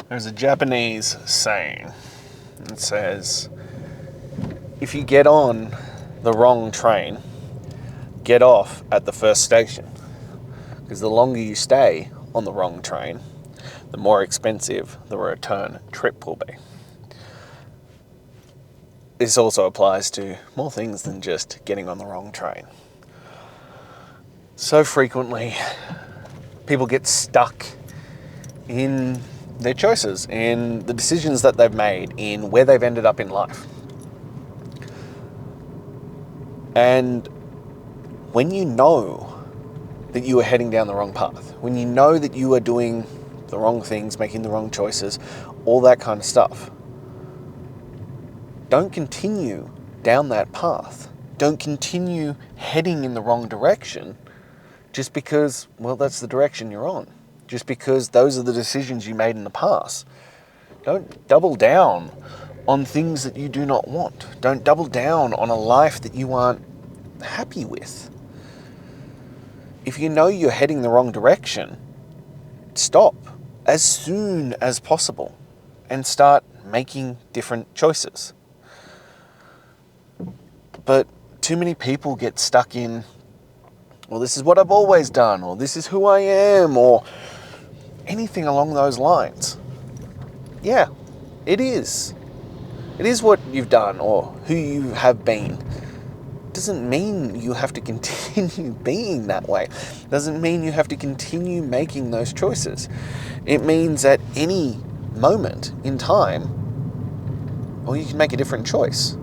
There's a Japanese saying that says, if you get on the wrong train, get off at the first station. Because the longer you stay on the wrong train, the more expensive the return trip will be. This also applies to more things than just getting on the wrong train. So frequently, people get stuck in their choices, in the decisions that they've made, in where they've ended up in life. And when you know that you are heading down the wrong path, when you know that you are doing the wrong things, making the wrong choices, all that kind of stuff, don't continue down that path. Don't continue heading in the wrong direction just because, well, that's the direction you're on. Just because those are the decisions you made in the past. Don't double down on things that you do not want. Don't double down on a life that you aren't happy with. If you know you're heading the wrong direction, stop as soon as possible and start making different choices. But too many people get stuck in, well, this is what I've always done, or this is who I am, or anything along those lines. Yeah, it is. It is what you've done or who you have been. It doesn't mean you have to continue being that way. It doesn't mean you have to continue making those choices. It means at any moment in time, well, you can make a different choice.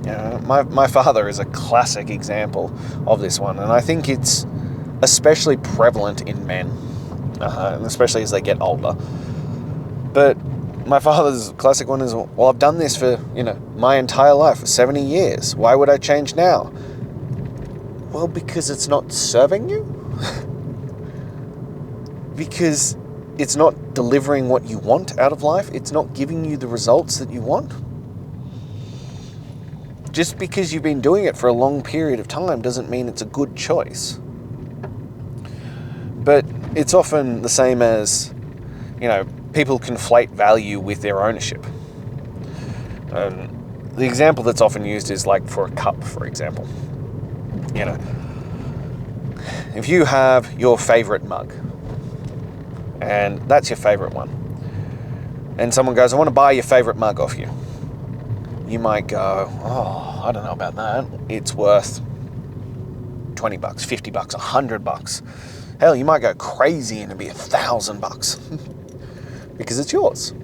You know, my father is a classic example of this one, and I think it's especially prevalent in men, and especially as they get older. But my father's classic one is, well, I've done this for, my entire life, for 70 years. Why would I change now? Well, because it's not serving you. Because it's not delivering what you want out of life. It's not giving you the results that you want. Just because you've been doing it for a long period of time doesn't mean it's a good choice. But it's often the same as, people conflate value with their ownership. The example that's often used is like for a cup, for example. If you have your favorite mug, and that's your favorite one, and someone goes, I want to buy your favorite mug off you. You might go, oh, I don't know about that. It's worth $20, $50, $100. Hell, you might go crazy and it'd be $1,000 because it's yours.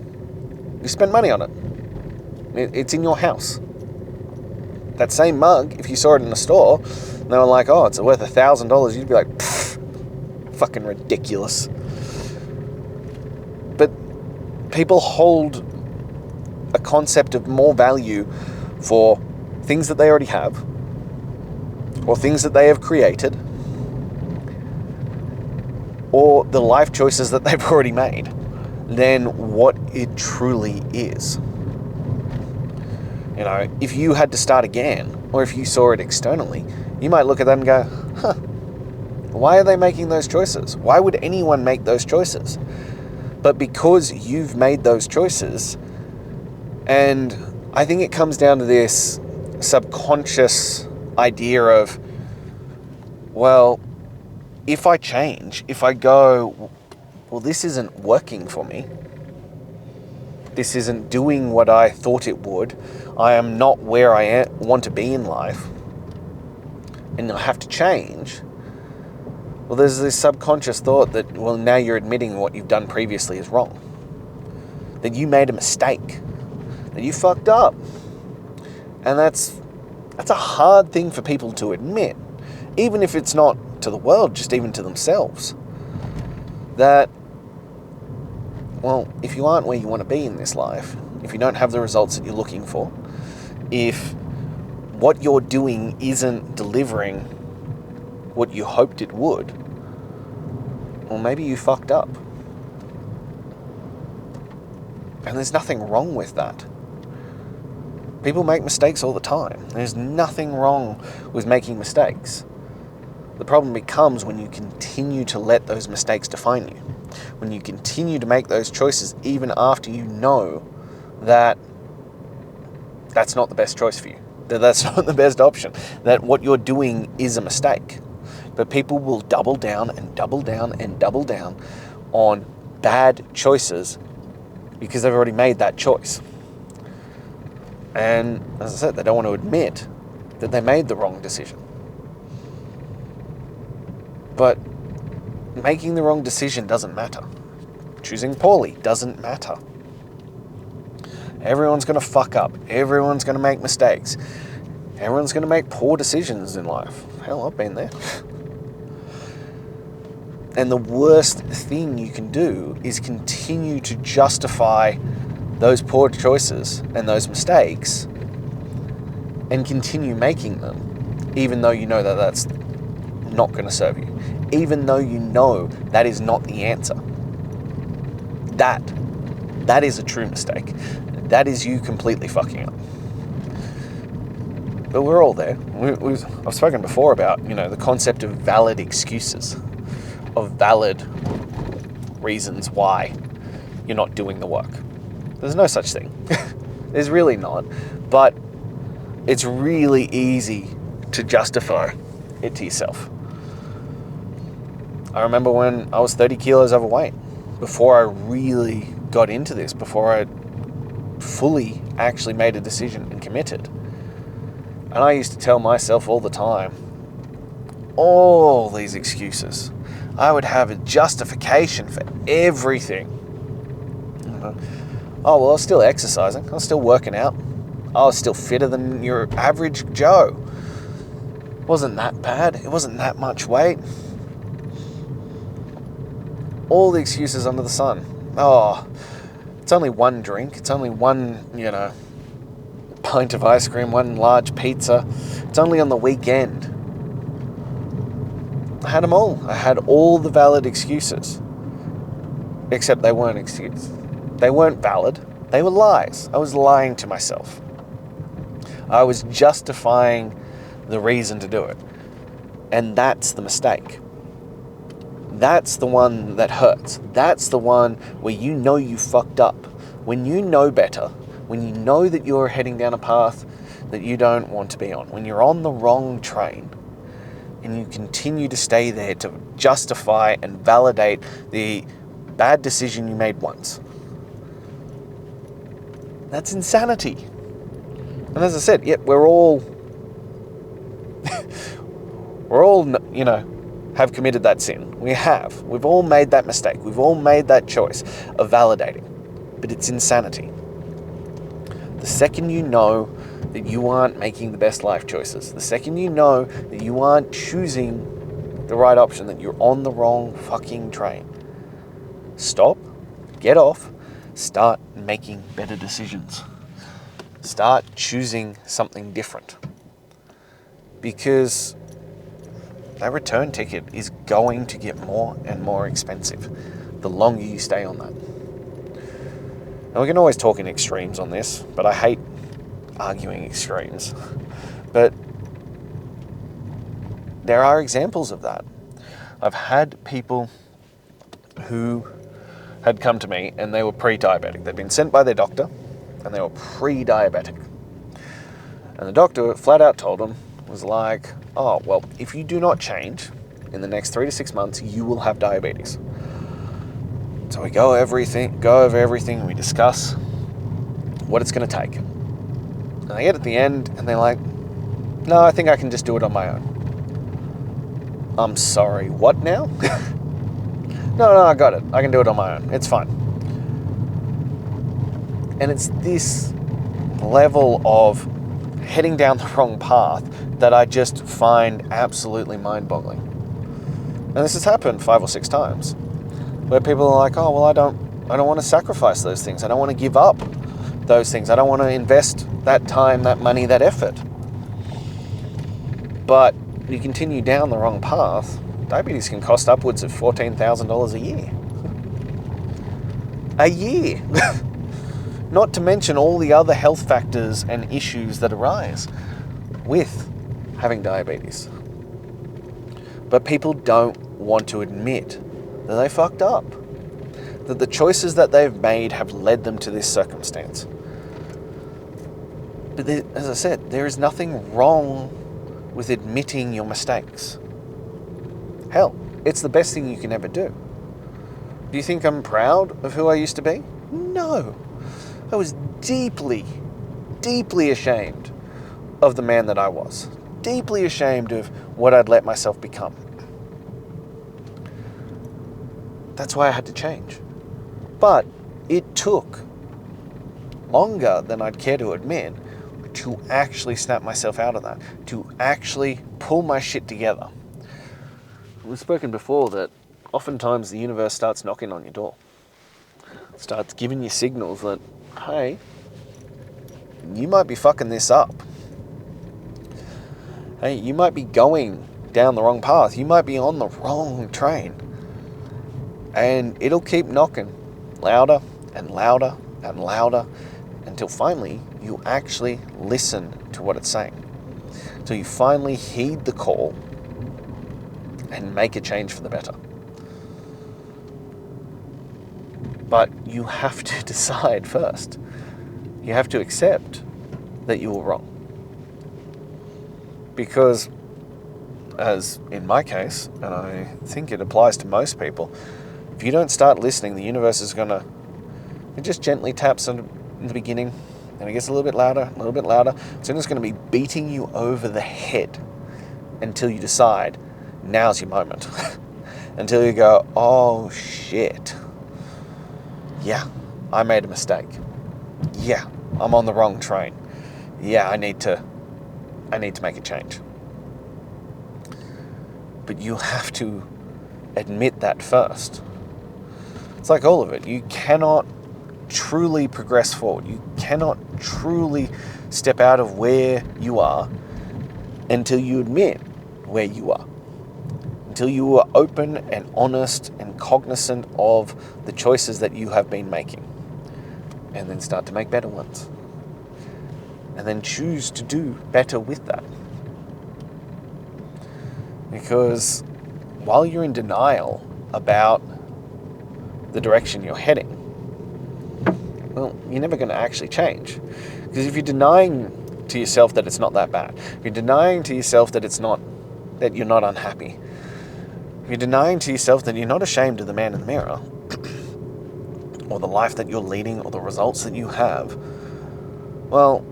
You spend money on it. It's in your house. That same mug, if you saw it in a store, and they were like, oh, it's worth $1,000, you'd be like, fucking ridiculous. But people hold a concept of more value for things that they already have, or things that they have created, or the life choices that they've already made, than what it truly is. If you had to start again, or if you saw it externally, you might look at that and go, why are they making those choices? Why would anyone make those choices? But because you've made those choices, and I think it comes down to this subconscious idea of, well, if I change, if I go, well, this isn't working for me, this isn't doing what I thought it would, I am not where I want to be in life, and I have to change, well, there's this subconscious thought that, well, now you're admitting what you've done previously is wrong, that you made a mistake, that you fucked up. And that's a hard thing for people to admit, even if it's not to the world, just even to themselves. That, well, if you aren't where you want to be in this life, if you don't have the results that you're looking for, if what you're doing isn't delivering what you hoped it would, well, maybe you fucked up. And there's nothing wrong with that. People make mistakes all the time. There's nothing wrong with making mistakes. The problem becomes when you continue to let those mistakes define you. when you continue to make those choices even after you know that that's not the best choice for you, that that's not the best option, that what you're doing is a mistake. But people will double down and double down and double down on bad choices because they've already made that choice. And as I said, they don't want to admit that they made the wrong decision. But making the wrong decision doesn't matter. Choosing poorly doesn't matter. Everyone's going to fuck up. Everyone's going to make mistakes. Everyone's going to make poor decisions in life. Hell, I've been there. And the worst thing you can do is continue to justify those poor choices and those mistakes and continue making them, even though you know that that's not going to serve you. Even though you know that is not the answer. That is a true mistake. That is you completely fucking up. But we're all there. I've spoken before about, the concept of valid excuses, of valid reasons why you're not doing the work. There's no such thing. There's really not. But it's really easy to justify it to yourself. I remember when I was 30 kilos overweight, before I really got into this, before I fully actually made a decision and committed. And I used to tell myself all the time, all these excuses. I would have a justification for everything. Oh, well, I was still exercising. I was still working out. I was still fitter than your average Joe. It wasn't that bad. It wasn't that much weight. All the excuses under the sun. Oh, it's only one drink. It's only one, pint of ice cream, one large pizza. It's only on the weekend. I had them all. I had all the valid excuses. Except they weren't excuses. They weren't valid. They were lies. I was lying to myself. I was justifying the reason to do it. And that's the mistake. That's the one that hurts. That's the one where you know you fucked up. When you know better, when you know that you're heading down a path that you don't want to be on, when you're on the wrong train, and you continue to stay there to justify and validate the bad decision you made once. That's insanity. And as I said, we're all, have committed that sin. We have. We've all made that mistake. We've all made that choice of validating. But it's insanity. The second you know that you aren't making the best life choices, the second you know that you aren't choosing the right option, that you're on the wrong fucking train, stop, get off, start making better decisions. Start choosing something different. Because that return ticket is going to get more and more expensive the longer you stay on that. Now, we can always talk in extremes on this, but I hate arguing extremes. But there are examples of that. I've had people who had come to me and they were pre-diabetic. They'd been sent by their doctor and they were pre-diabetic. And the doctor flat out told them, was like, oh, well, if you do not change in the next 3 to 6 months, you will have diabetes. So we go over everything, we discuss what it's going to take. And they get at the end and they're like, no, I think I can just do it on my own. I'm sorry, what now? No, I got it. I can do it on my own. It's fine. And it's this level of heading down the wrong path that I just find absolutely mind-boggling. And this has happened 5 or 6 times, where people are like, oh, well, I don't want to sacrifice those things. I don't want to give up those things. I don't want to invest that time, that money, that effort. But you continue down the wrong path, diabetes can cost upwards of $14,000 a year. A year! Not to mention all the other health factors and issues that arise with having diabetes. But people don't want to admit that they fucked up. that the choices that they've made have led them to this circumstance. But as I said, there is nothing wrong with admitting your mistakes. Hell, it's the best thing you can ever do. Do you think I'm proud of who I used to be? No. I was deeply, deeply ashamed of the man that I was. Deeply ashamed of what I'd let myself become. That's why I had to change. But it took longer than I'd care to admit to actually snap myself out of that, to actually pull my shit together. We've spoken before that oftentimes the universe starts knocking on your door. It starts giving you signals that, hey, you might be fucking this up. Hey, you might be going down the wrong path. You might be on the wrong train. And it'll keep knocking louder and louder and louder until finally you actually listen to what it's saying. Until you finally heed the call and make a change for the better. But you have to decide first. You have to accept that you were wrong. Because, as in my case, and I think it applies to most people, if you don't start listening, the universe is going to... It just gently taps in the beginning, and it gets a little bit louder, a little bit louder. Soon it's going to be beating you over the head until you decide, now's your moment. Until you go, oh shit. Yeah, I made a mistake. Yeah, I'm on the wrong train. Yeah, I need to make a change. But you have to admit that first. It's like all of it. You cannot truly progress forward. You cannot truly step out of where you are until you admit where you are. Until you are open and honest and cognizant of the choices that you have been making. And then start to make better ones. And then choose to do better with that. Because while you're in denial about the direction you're heading, well, you're never going to actually change. Because if you're denying to yourself that it's not that bad, if you're denying to yourself that that you're not unhappy, if you're denying to yourself that you're not ashamed of the man in the mirror, or the life that you're leading, or the results that you have, well,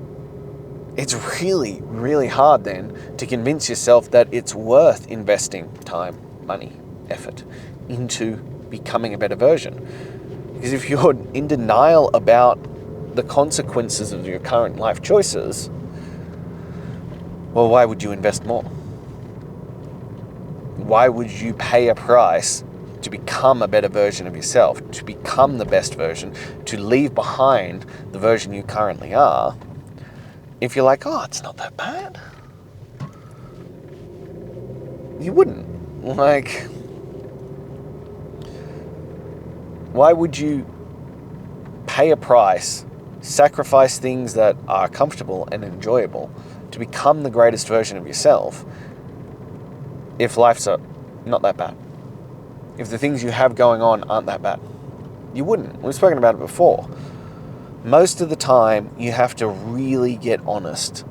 it's really, really hard then to convince yourself that it's worth investing time, money, effort into becoming a better version. Because if you're in denial about the consequences of your current life choices, well, why would you invest more? Why would you pay a price to become a better version of yourself, to become the best version, to leave behind the version you currently are, if you're like, oh, it's not that bad? You wouldn't. Like, why would you pay a price, sacrifice things that are comfortable and enjoyable to become the greatest version of yourself if life's not that bad? If the things you have going on aren't that bad? You wouldn't. We've spoken about it before. Most of the time, you have to really get honest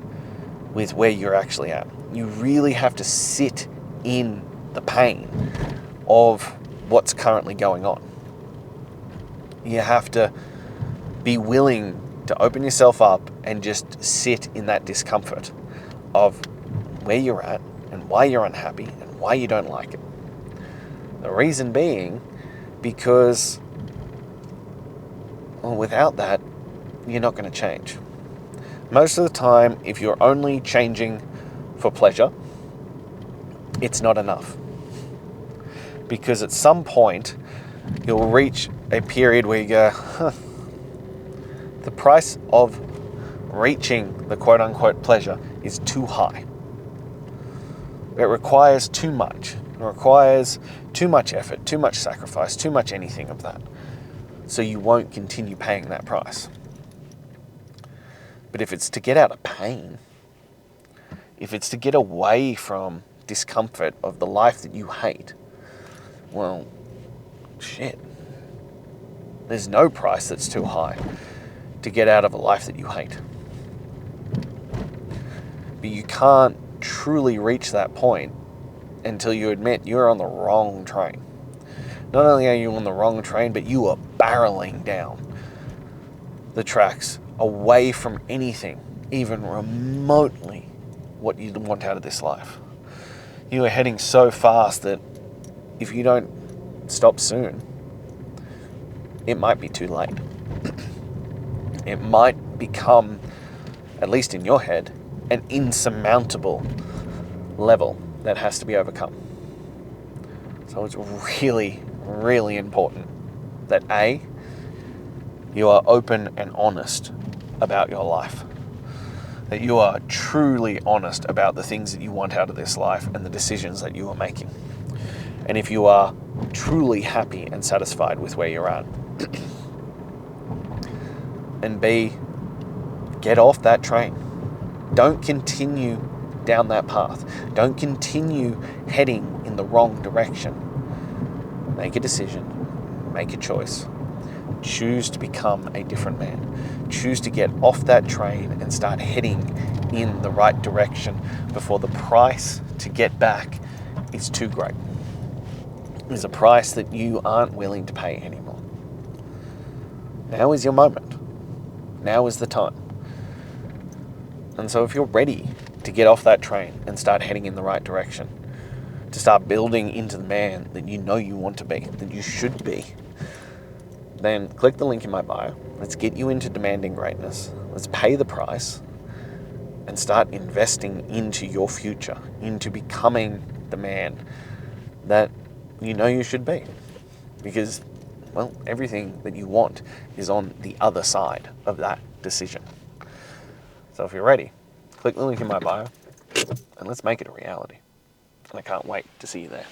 with where you're actually at. You really have to sit in the pain of what's currently going on. You have to be willing to open yourself up and just sit in that discomfort of where you're at and why you're unhappy and why you don't like it. The reason being because, well, without that, you're not going to change. Most of the time, if you're only changing for pleasure, it's not enough. Because at some point, you'll reach a period where you go, the price of reaching the quote-unquote pleasure is too high. It requires too much. It requires too much effort, too much sacrifice, too much anything of that. So you won't continue paying that price. But if it's to get out of pain, if it's to get away from discomfort of the life that you hate, well, shit. There's no price that's too high to get out of a life that you hate. But you can't truly reach that point until you admit you're on the wrong train. Not only are you on the wrong train, but you are barreling down the tracks away from anything, even remotely, what you want out of this life. You are heading so fast that if you don't stop soon, it might be too late. It might become, at least in your head, an insurmountable level that has to be overcome. So it's really, really important that A, you are open and honest about your life. That you are truly honest about the things that you want out of this life and the decisions that you are making. And if you are truly happy and satisfied with where you're at. And B, get off that train. Don't continue down that path. Don't continue heading in the wrong direction. Make a decision. Make a choice. Choose to become a different man. Choose to get off that train and start heading in the right direction before the price to get back is too great. It's a price that you aren't willing to pay anymore. Now is your moment. Now is the time. And so if you're ready to get off that train and start heading in the right direction, to start building into the man that you know you want to be, that you should be, then click the link in my bio. Let's get you into demanding greatness. Let's pay the price and start investing into your future, into becoming the man that you know you should be. Because, well, everything that you want is on the other side of that decision. So if you're ready, click the link in my bio and let's make it a reality. And I can't wait to see you there.